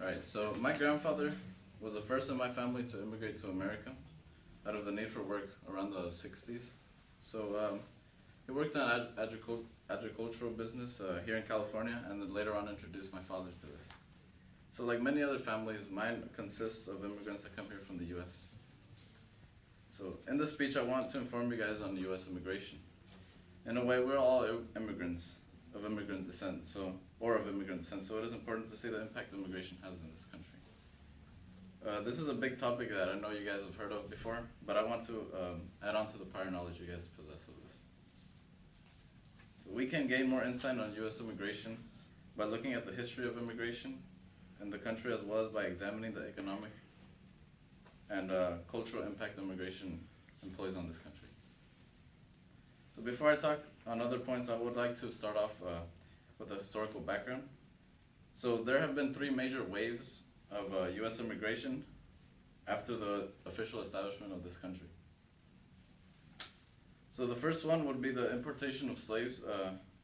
Right, so my grandfather was the first in my family to immigrate to America out of the need for work around the 60s. So he worked in agricultural business here in California and then later on introduced my father to this. So like many other families, mine consists of immigrants that come here from the US. So in this speech, I want to inform you guys on US immigration. In a way, we're all immigrants of immigrant descent, or of immigrant descent, so it is important to see the impact immigration has in this country. This is a big topic that I know you guys have heard of before, but I want to add on to the prior knowledge you guys possess of this. So we can gain more insight on US immigration by looking at the history of immigration in the country as well as by examining the economic and cultural impact immigration employs on this country. So before I talk on other points, I would like to start off with a historical background. So there have been three major waves of US immigration after the official establishment of this country. So the first one would be the importation of slaves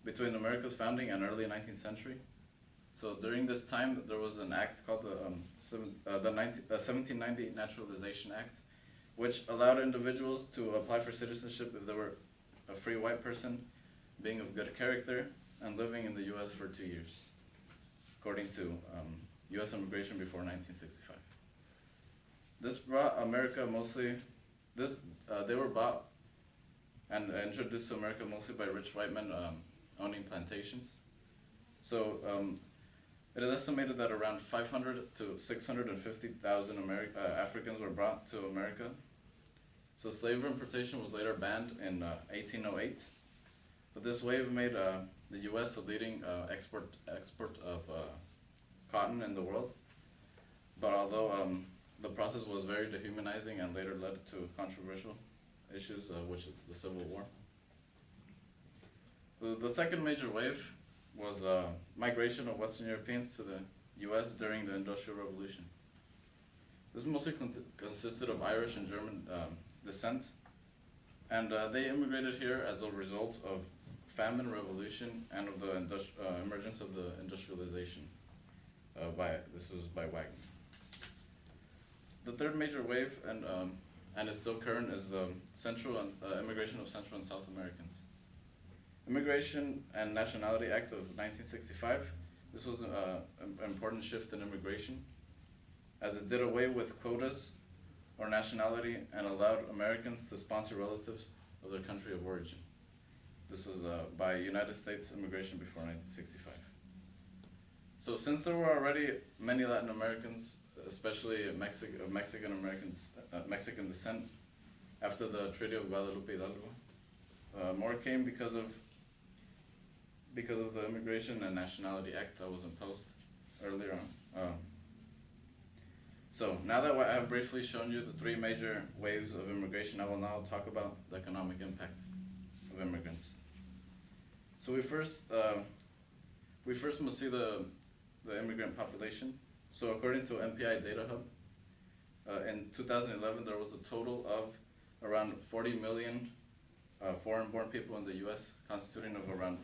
between America's founding and early 19th century. So during this time, there was an act called the 1790 Naturalization Act, which allowed individuals to apply for citizenship if they were a free white person, being of good character, and living in the U.S. for 2 years, according to U.S. immigration before 1965. This brought America mostly, they were bought and introduced to America mostly by rich white men owning plantations. So it is estimated that around 500 to 650,000 Africans were brought to America. So slave importation was later banned in 1808, but this wave made the U.S. a leading export of cotton in the world. But although the process was very dehumanizing and later led to controversial issues, which is the Civil War. The second major wave was migration of Western Europeans to the U.S. during the Industrial Revolution. This mostly consisted of Irish and German descent, and they immigrated here as a result of famine, revolution, and of the emergence of the industrialization. This was by Wagner. The third major wave, and is still current, is the immigration of Central and South Americans. Immigration and Nationality Act of 1965. This was an important shift in immigration, as it did away with quotas or nationality and allowed Americans to sponsor relatives of their country of origin. This was by United States immigration before 1965. So since there were already many Latin Americans, especially Mexican Americans, Mexican descent, after the Treaty of Guadalupe Hidalgo, more came because of the Immigration and Nationality Act that was imposed earlier on. So now that I have briefly shown you the three major waves of immigration, I will now talk about the economic impact of immigrants. So we first must see the immigrant population. So according to MPI Data Hub, in 2011 there was a total of around 40 million foreign-born people in the U.S., constituting of around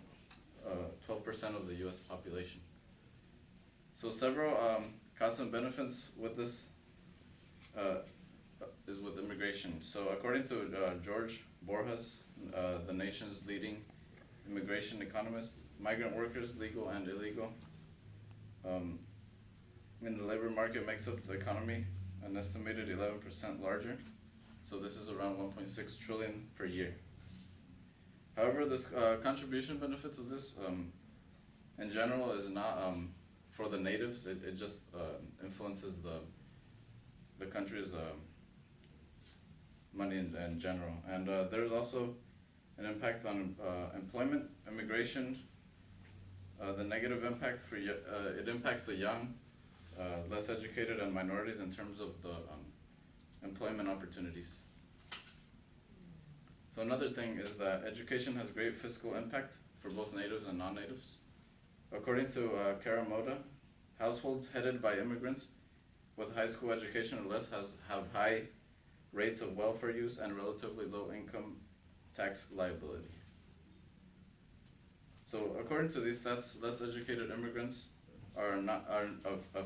12% of the U.S. population. So several costs and benefits with this is with immigration. So according to George Borjas, the nation's leading immigration economist, migrant workers, legal and illegal, in the labor market makes up the economy an estimated 11% larger. So this is around 1.6 trillion per year. However, this contribution benefits of this, in general, is not for the natives. It just influences the country's money in general. And there's also an impact on employment, immigration. The negative impact it impacts the young, less educated, and minorities in terms of the employment opportunities. So another thing is that education has great fiscal impact for both natives and non-natives. According to Karamoda, households headed by immigrants with high school education or less have high rates of welfare use and relatively low income tax liability. So according to these stats, less educated immigrants are not are a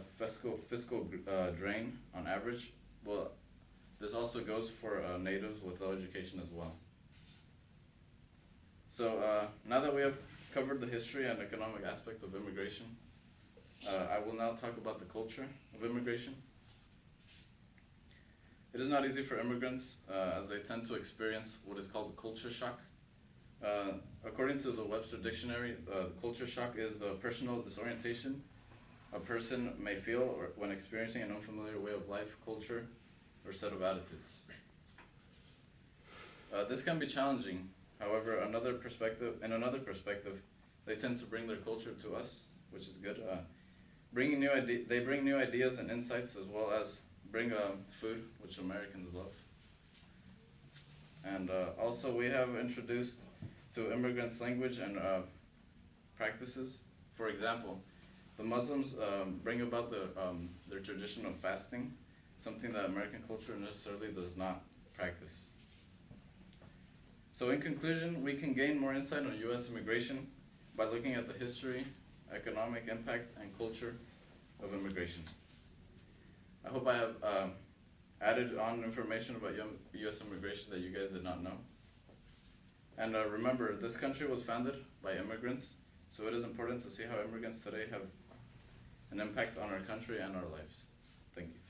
fiscal drain on average. Well, this also goes for natives with low education as well. So now that we have covered the history and economic aspect of immigration, I will now talk about the culture of immigration. It is not easy for immigrants as they tend to experience what is called culture shock. According to the Webster Dictionary, culture shock is the personal disorientation a person may feel when experiencing an unfamiliar way of life, culture, or set of attitudes. This can be challenging. However, in another perspective, they tend to bring their culture to us, which is good. They bring new ideas and insights, as well as bring food, which Americans love. And also, we have introduced to immigrants language and practices. For example, the Muslims bring about their tradition of fasting, something that American culture necessarily does not practice. So in conclusion, we can gain more insight on U.S. immigration by looking at the history, economic impact, and culture of immigration. I hope I have added on information about U.S. immigration that you guys did not know. And remember, this country was founded by immigrants, so it is important to see how immigrants today have an impact on our country and our lives. Thank you.